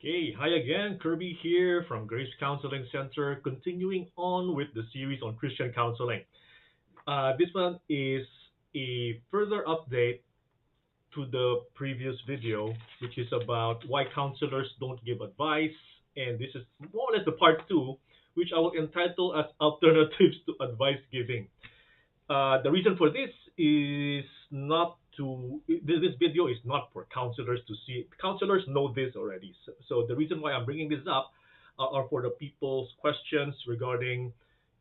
Okay, hi again, Kirby here from Grace Counseling Center, continuing on with the series on Christian counseling. This one is a further update to the previous video, which is about why counselors don't give advice, and this is more or less the part two, which I will entitle as Alternatives to Advice Giving. The reason for this is not to this video is not for counselors to see. Counselors know this already. So the reason why I'm bringing this up are for the people's questions regarding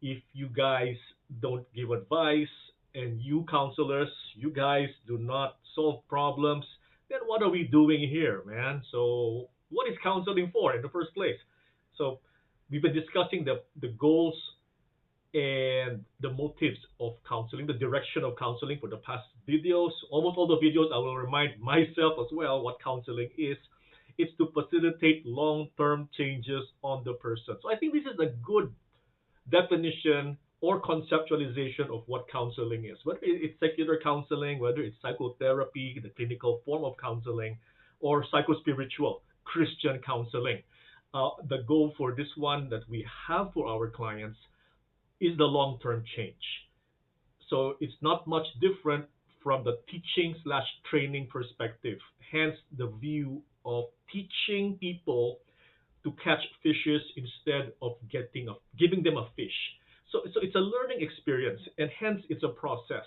if you guys don't give advice and you counselors, you guys do not solve problems, then what are we doing here, man? So what is counseling for in the first place? So we've been discussing the goals and the motives of counseling, the direction of counseling for the past videos. Almost all the videos, I will remind myself as well what counseling is. It's to facilitate long term changes on the person. So I think this is a good definition or conceptualization of what counseling is. Whether it's secular counseling, whether it's psychotherapy, the clinical form of counseling, or psychospiritual Christian counseling. The goal for this one that we have for our clients is the long-term change. So it's not much different from the teaching slash training perspective. Hence the view of teaching people to catch fishes instead of giving them a fish. So it's a learning experience, and hence it's a process.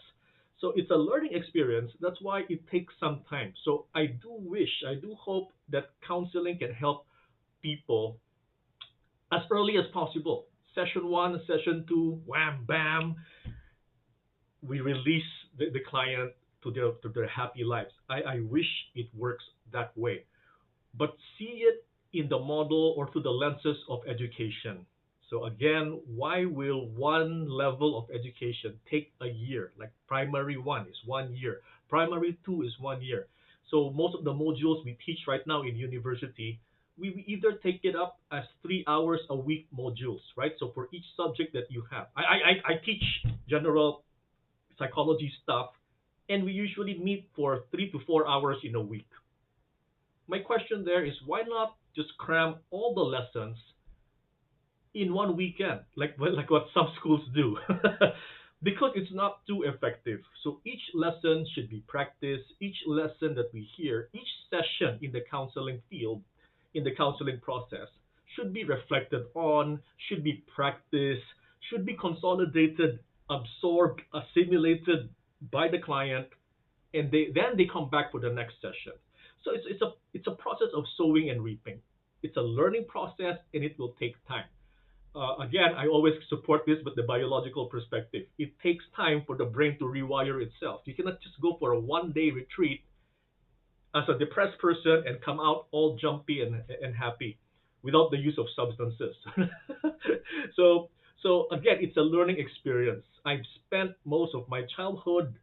So it's a learning experience. That's why it takes some time. So I do hope that counseling can help people as early as possible. Session one, session two, wham, bam, we release the client to their happy lives. I wish it works that way, but see it in the model or through the lenses of education. So again, why will one level of education take a year? Like primary one is 1 year, primary two is 1 year. So most of the modules we teach right now in university, we either take it up as 3 hours a week modules, right? So for each subject that you have, I teach general psychology stuff, and we usually meet for 3 to 4 hours in a week. My question there is why not just cram all the lessons in one weekend, like what some schools do, because it's not too effective. So each lesson should be practiced. Each lesson that we hear, each session in the counseling field, in the counseling process, should be reflected on, should be practiced, should be consolidated, absorbed, assimilated by the client, and they come back for the next session. So it's a process of sowing and reaping. It's a learning process, and it will take time. Again, I always support this with the biological perspective. It takes time for the brain to rewire itself. You cannot just go for a 1 day retreat as a depressed person and come out all jumpy and happy without the use of substances. so so again, it's a learning experience. I've spent most of my childhood.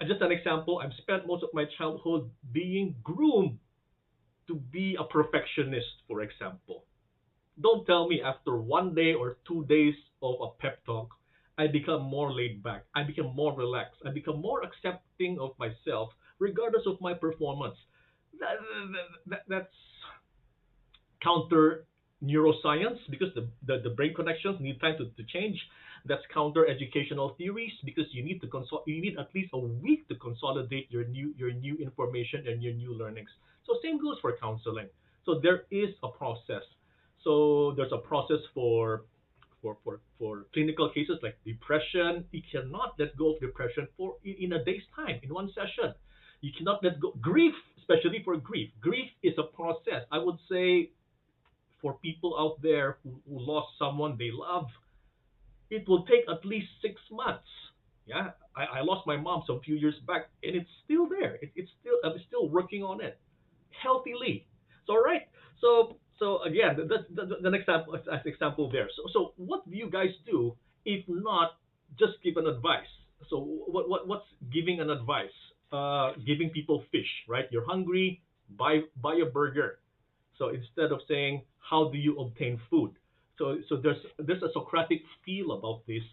Just an example. I've spent most of my childhood being groomed to be a perfectionist, for example. Don't tell me after 1 day or 2 days of a pep talk, I become more laid back. I become more relaxed. I become more accepting of myself, regardless of my performance. That's counter neuroscience because the brain connections need time to change. That's counter educational theories because you need at least a week to consolidate your new information and your new learnings. So same goes for counseling. So there is a process. So there's a process for clinical cases like depression. You cannot let go of depression for in a day's time in one session. You cannot let go grief, especially for grief. Grief is a process. I would say for people out there who lost someone they love, it will take at least 6 months. Yeah, I lost my mom some few years back, and it's still there. I'm still working on it healthily. So all right. So again, that's the next example as example there. So what do you guys do if not just give an advice? So what's giving an advice? Giving people fish, right? You're hungry, buy a burger. So instead of saying how do you obtain food, so there's a Socratic feel about this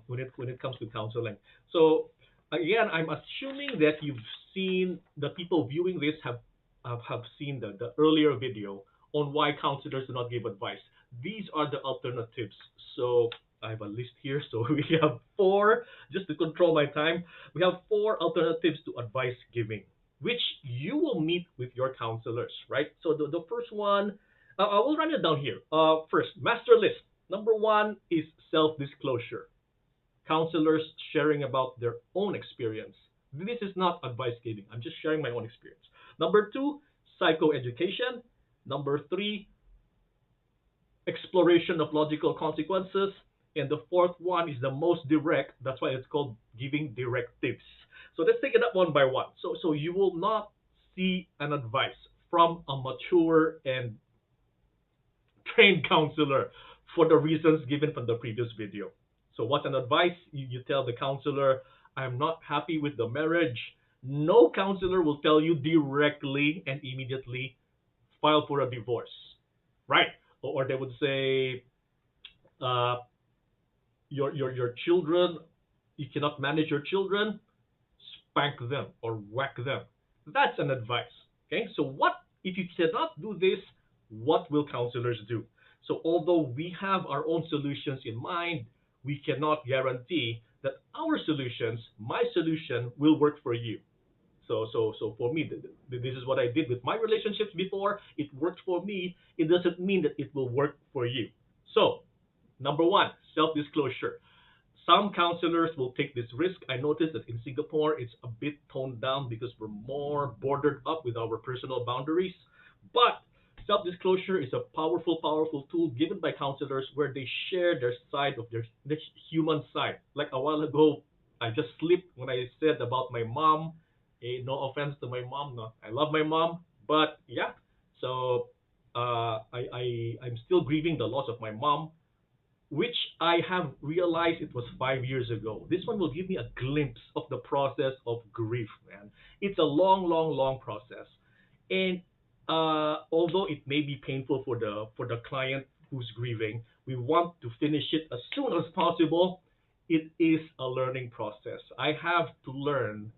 when it comes to counseling. So again, I'm assuming that you've seen the people viewing this have seen the earlier video on why counselors do not give advice. These are the alternatives. So I have a list here. So we have four, just to control my time, we have four alternatives to advice giving, which you will meet with your counselors, right? So the first one, I will run it down here. First, master list. Number one is self disclosure. Counselors sharing about their own experience. This is not advice giving. I'm just sharing my own experience. Number two, psychoeducation. Number three, exploration of logical consequences. And the fourth one is the most direct. That's why it's called giving directives. So let's take it up one by one. So you will not see an advice from a mature and trained counselor for the reasons given from the previous video. So what's an advice? You tell the counselor, I'm not happy with the marriage. No counselor will tell you directly and immediately file for a divorce, right? Or they would say, uh, your children, you cannot manage your children, spank them or whack them. That's an advice. Okay, so what if you cannot do this? What will counselors do? So although we have our own solutions in mind, we cannot guarantee that our solutions, my solution, will work for you. So for me, this is what I did with my relationships before. It worked for me. It doesn't mean that it will work for you. So number one, self-disclosure. Some counselors will take this risk. I noticed that in Singapore, it's a bit toned down because we're more bordered up with our personal boundaries. But self disclosure is a powerful, powerful tool given by counselors where they share their side of their human side. Like a while ago, I just slipped when I said about my mom. No offense to my mom. No, I love my mom. But yeah, so I'm still grieving the loss of my mom, which I have realized it was 5 years ago. This one will give me a glimpse of the process of grief, man. It's a long, long, long process, and although it may be painful for the client who's grieving, we want to finish it as soon as possible. It is a learning process. I have to learn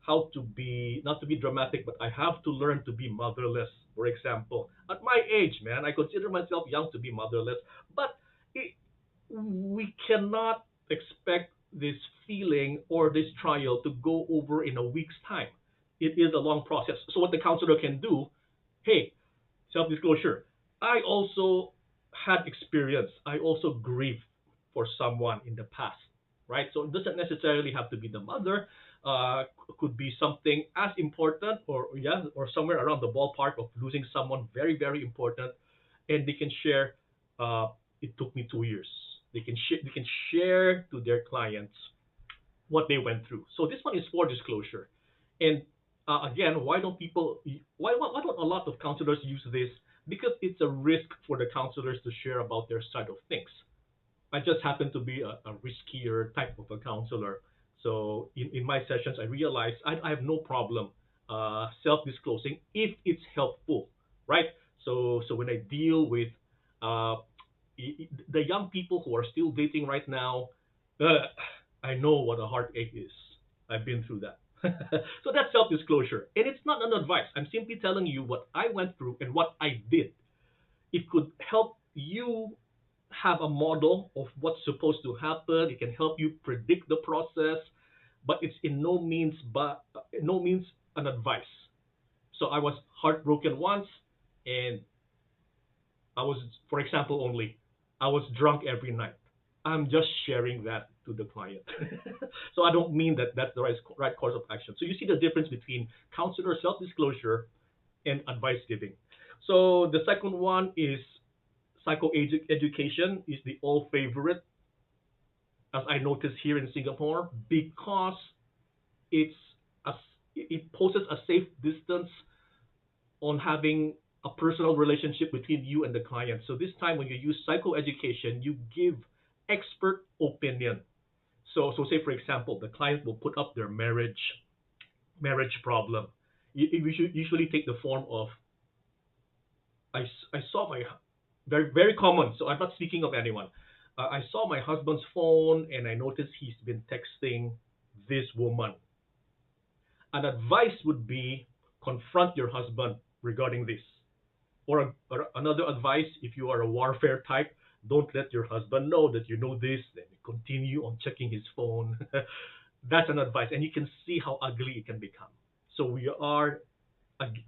how to be, not to be dramatic, but I have to learn to be motherless. For example, at my age, man, I consider myself young to be motherless, but it, we cannot expect this feeling or this trial to go over in a week's time. It is a long process. So what the counselor can do, hey, self-disclosure, I also had experience. I also grieved for someone in the past, right? So it doesn't necessarily have to be the mother. Could be something as important, or yeah, or somewhere around the ballpark of losing someone very, very important, and they can share. It took me 2 years. They can share to their clients what they went through. So this one is for disclosure. And again, why don't a lot of counselors use this? Because it's a risk for the counselors to share about their side of things. I just happen to be a riskier type of a counselor. So in my sessions, I realized I have no problem self-disclosing if it's helpful, right? So when I deal with uh, the young people who are still dating right now, uh, I know what a heartache is. I've been through that. So that's self-disclosure, and it's not an advice. I'm simply telling you what I went through and what I did. It could help you have a model of what's supposed to happen. It can help you predict the process, but it's in no means an advice. So I was heartbroken once, and I was, for example, only I was drunk every night. I'm just sharing that to the client. So I don't mean that that's the right course of action. So you see the difference between counselor self-disclosure and advice giving. So the second one is psychoeducation is the all favorite, as I noticed here in Singapore, because it's a, it poses a safe distance on having a personal relationship between you and the client. So this time when you use psychoeducation, you give expert opinion. So say for example, the client will put up their marriage problem. You should usually take the form of I saw my very very common. So I'm not speaking of anyone. I saw my husband's phone and I noticed he's been texting this woman. An advice would be confront your husband regarding this, or another advice, if you are a warfare type, don't let your husband know that you know this. Then you continue on checking his phone. That's an advice, and you can see how ugly it can become. So we are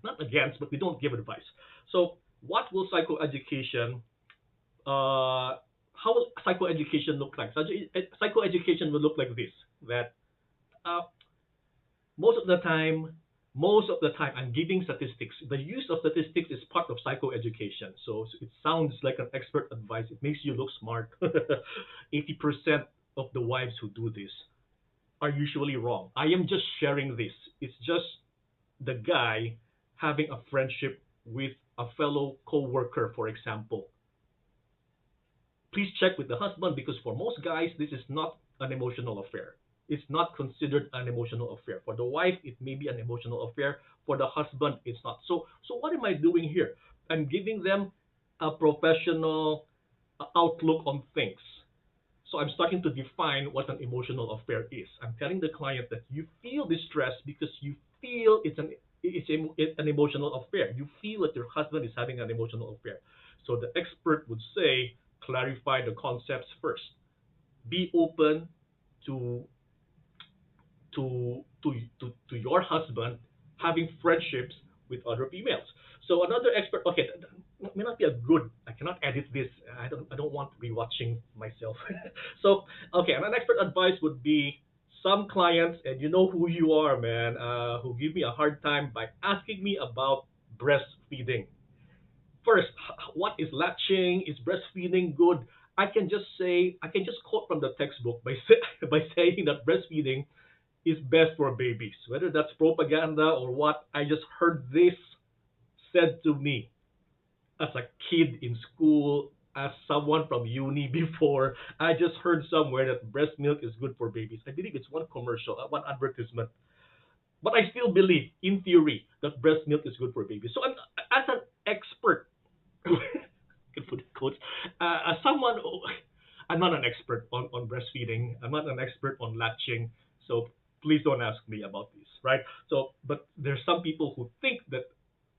not against, but we don't give advice. So what will psychoeducation? How will psychoeducation look like? Psychoeducation will look like this. That uh, most of the time, most of the time, I'm giving statistics. The use of statistics is part of psychoeducation. So it sounds like an expert advice. It makes you look smart. 80% of the wives who do this are usually wrong. I am just sharing this. It's just the guy having a friendship with a fellow co-worker, for example. Please check with the husband, because for most guys, this is not an emotional affair. It's not considered an emotional affair. For the wife, it may be an emotional affair. For the husband, it's not. So what am I doing here? I'm giving them a professional outlook on things. So I'm starting to define what an emotional affair is. I'm telling the client that you feel distress because you feel it's an emotional affair. You feel that your husband is having an emotional affair. So the expert would say, clarify the concepts first. Be open to to your husband having friendships with other females. So another expert, okay, that may not be a good. I cannot edit this. I don't want rewatching myself. So okay, and an expert advice would be some clients, and you know who you are, man, who give me a hard time by asking me about breastfeeding. First, what is latching? Is breastfeeding good? I can just quote from the textbook by by saying that breastfeeding is best for babies. Whether that's propaganda or what, I just heard this said to me as a kid in school, as someone from uni before. I just heard somewhere that breast milk is good for babies. I believe it's one commercial, one advertisement. But I still believe, in theory, that breast milk is good for babies. So, as an expert, can put it quotes, as someone, I'm not an expert on breastfeeding. I'm not an expert on latching. So please don't ask me about this, right? So, but there's some people who think that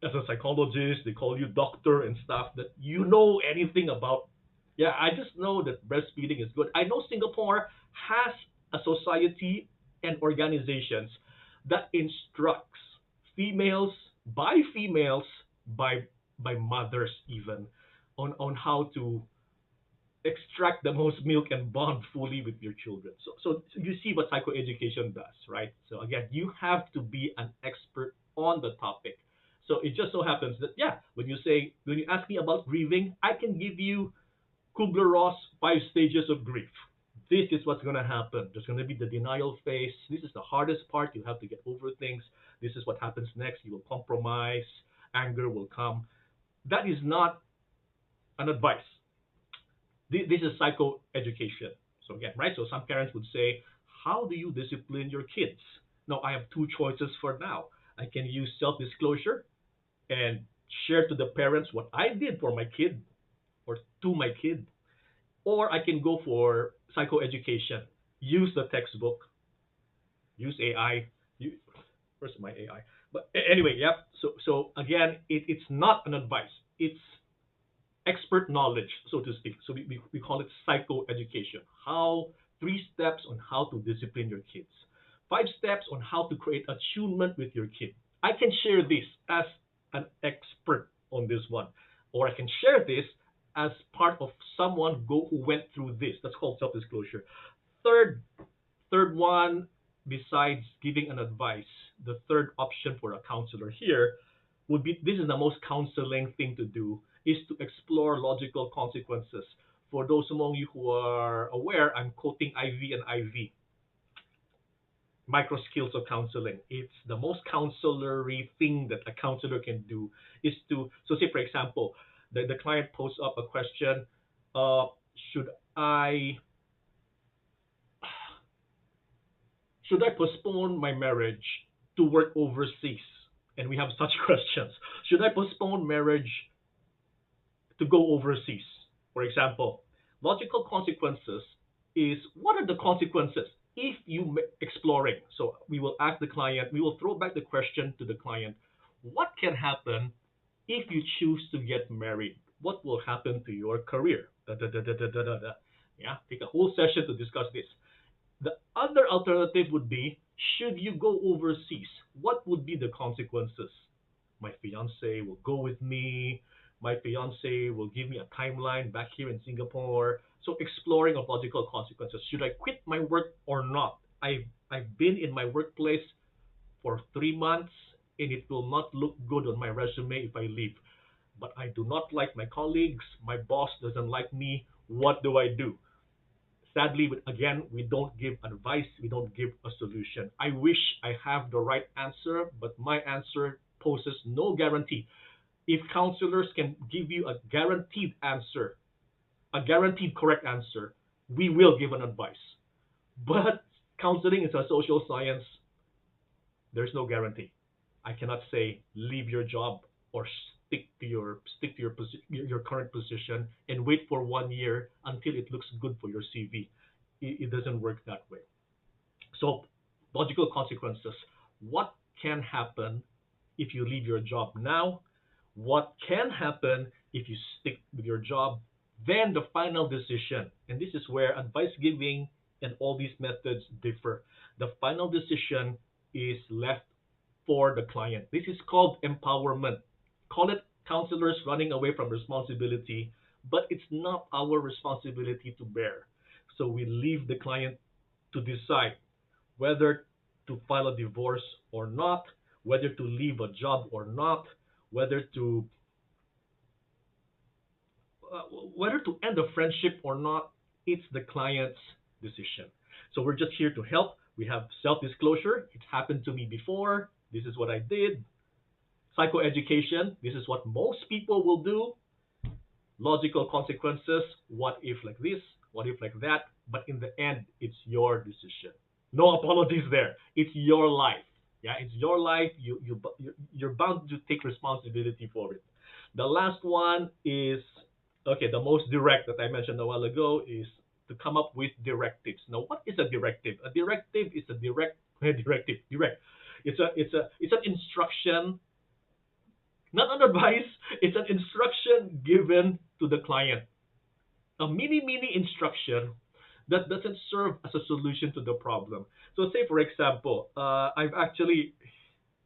as a psychologist, they call you doctor and stuff, that you know anything about. Yeah, I just know that breastfeeding is good. I know Singapore has a society and organizations that instructs females by females by mothers even on how to extract the most milk and bond fully with your children. So you see what psychoeducation does, right? So again, you have to be an expert on the topic. So it just so happens that, yeah, when you ask me about grieving, I can give you Kubler-Ross 5 stages of grief. This is what's going to happen. There's going to be the denial phase. This is the hardest part. You have to get over things. This is what happens next. You will compromise. Anger will come. That is not an advice. This is psychoeducation. So again, right? So some parents would say, how do you discipline your kids? Now, I have two choices for now. I can use self-disclosure and share to the parents what I did for my kid or to my kid. Or I can go for psychoeducation, use the textbook, use AI. Where's my AI? But anyway, yep. So again, it's not an advice. It's expert knowledge, so to speak. So we call it psychoeducation. 3 steps on how to discipline your kids. 5 steps on how to create attunement with your kid. I can share this as an expert on this one, or I can share this as part of someone who went through this. That's called self-disclosure. Third, third one, besides giving an advice, the third option for a counselor here would be, this is the most counseling thing to do, is to explore logical consequences. For those among you who are aware, I'm quoting IV and IV, micro skills of counseling. It's the most counselory thing that a counselor can do is to, so say for example, the client posts up a question, uh, should I should I postpone my marriage to work overseas? And we have such questions. Should I postpone marriage to go overseas? For example, logical consequences is, what are the consequences if you exploring? So we will ask the client, we will throw back the question to the client, what can happen If you choose to get married, what will happen to your career? Da, da, da, da, da, da, da, da. Yeah, take a whole session to discuss this. The other alternative would be, should you go overseas, what would be the consequences? My fiance will go with me. My fiance will give me a timeline back here in Singapore. So exploring of logical consequences. Should I quit my work or not? I've been in my workplace for 3 months and it will not look good on my resume if I leave. But I do not like my colleagues. My boss doesn't like me. What do I do? Sadly, again, we don't give advice, we don't give a solution. I wish I have the right answer, but my answer poses no guarantee. If counselors can give you a guaranteed answer, a guaranteed correct answer, we will give an advice. But counseling is a social science, there's no guarantee. I cannot say leave your job or stick to your current position and wait for 1 year until it looks good for your CV. It doesn't work that way. So, logical consequences. What can happen if you leave your job now? What can happen if you stick with your job? Then the final decision. And this is where advice giving and all these methods differ. The final decision is left for the client. This is called empowerment. Call it counselors running away from responsibility, but it's not our responsibility to bear. So we leave the client to decide whether to file a divorce or not, whether to leave a job or not, whether to uh, whether to end a friendship or not. It's the client's decision. So we're just here to help. We have self-disclosure. It happened to me before. This is what I did. Psychoeducation. This is what most people will do. Logical consequences. What if like this? What if like that? But in the end, it's your decision. No apologies there. It's your life. Yeah, it's your life. You're bound to take responsibility for it. The last one is okay. The most direct that I mentioned a while ago is to come up with directives. Now, what is a directive? A directive is a direct. It's an instruction, not an advice. It's an instruction given to the client, a mini instruction that doesn't serve as a solution to the problem. So say for example, I've actually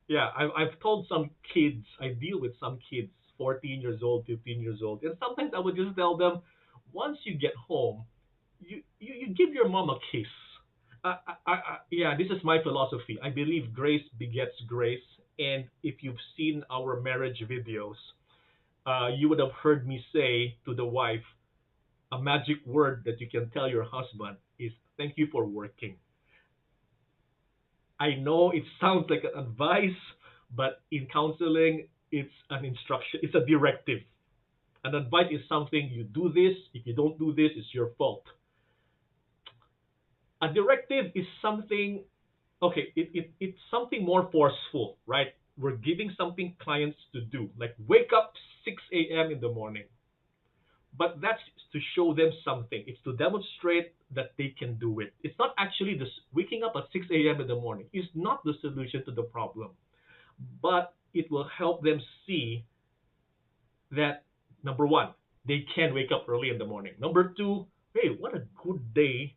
yeah, I've told some kids, I deal with some kids, 14 years old, 15 years old, and sometimes I would just tell them, once you get home, you give your mom a kiss. Yeah, this is my philosophy. I believe grace begets grace, and if you've seen our marriage videos, you would have heard me say to the wife, a magic word that you can tell your husband is thank you for working. I know it sounds like an advice, but in counseling, it's an instruction, it's a directive. An advice is something you do this, if you don't do this, it's your fault. A directive is something, okay, it's something more forceful, right? We're giving something clients to do, like wake up 6 a.m. in the morning. But that's to show them something. It's to demonstrate that they can do it. It's not actually this waking up at 6 a.m. in the morning is not the solution to the problem, but it will help them see that number one, they can wake up early in the morning. Number two, hey, what a good day.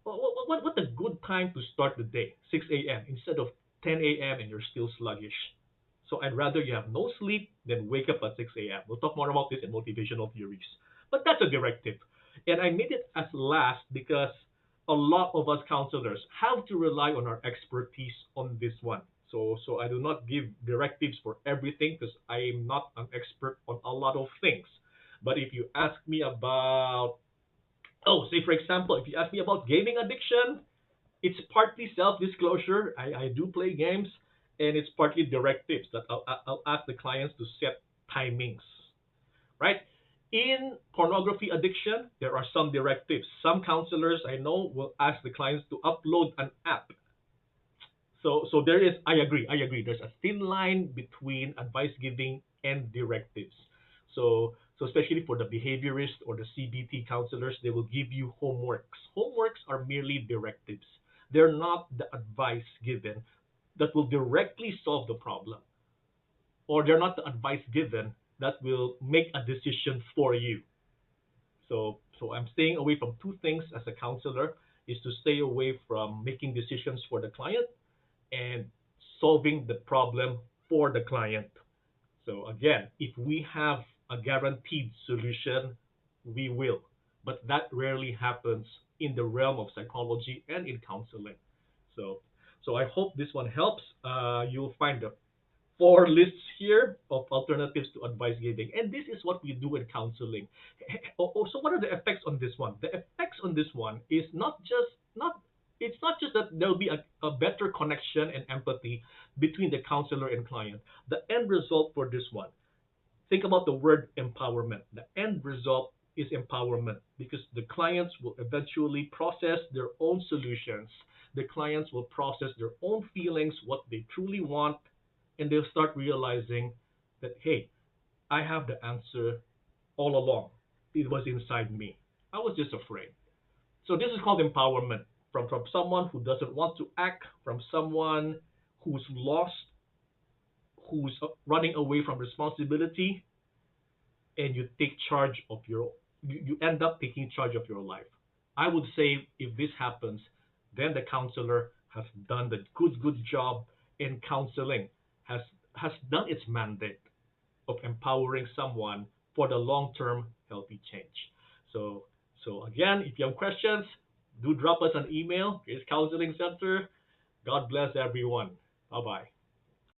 What a good time to start the day, 6 a.m. instead of 10 a.m. and you're still sluggish. So I'd rather you have no sleep than wake up at 6 a.m. We'll talk more about this in motivational theories. But that's a directive. And I made it as last because a lot of us counselors have to rely on our expertise on this one. So I do not give directives for everything because I am not an expert on a lot of things. But if you ask me about, oh, say for example, if you ask me about gaming addiction, it's partly self-disclosure. I do play games, and it's partly directives that I'll ask the clients to set timings, right? In pornography addiction, there are some directives. Some counselors I know will ask the clients to upload an app. So there is. I agree. There's a thin line between advice giving and directives. So especially for the behaviorist or the CBT counselors, they will give you homeworks. Homeworks are merely directives. They're not the advice given that will directly solve the problem. or they're not the advice given that will make a decision for you. So I'm staying away from two things as a counselor is to stay away from making decisions for the client and solving the problem for the client. So again, if we have a guaranteed solution, we will. But that rarely happens in the realm of psychology and in counseling. So, so I hope this one helps. You'll find the four lists here of alternatives to advice giving, and this is what we do in counseling. So what are the effects on this one? The effects on this one is not it's not just that there'll be a better connection and empathy between the counselor and client. The end result for this one, think about the word empowerment. The end result is empowerment because the clients will eventually process their own solutions. The clients will process their own feelings, what they truly want, and they'll start realizing that, hey, I have the answer all along. It was inside me. I was just afraid. So this is called empowerment from someone who doesn't want to act, from someone who's lost, who's running away from responsibility, and you take charge of you end up taking charge of your life. I would say if this happens, then the counselor has done the good job in counseling, has done its mandate of empowering someone for the long-term healthy change. So so again, if you have questions, do drop us an email. It's Counseling Center. God bless everyone. Bye bye.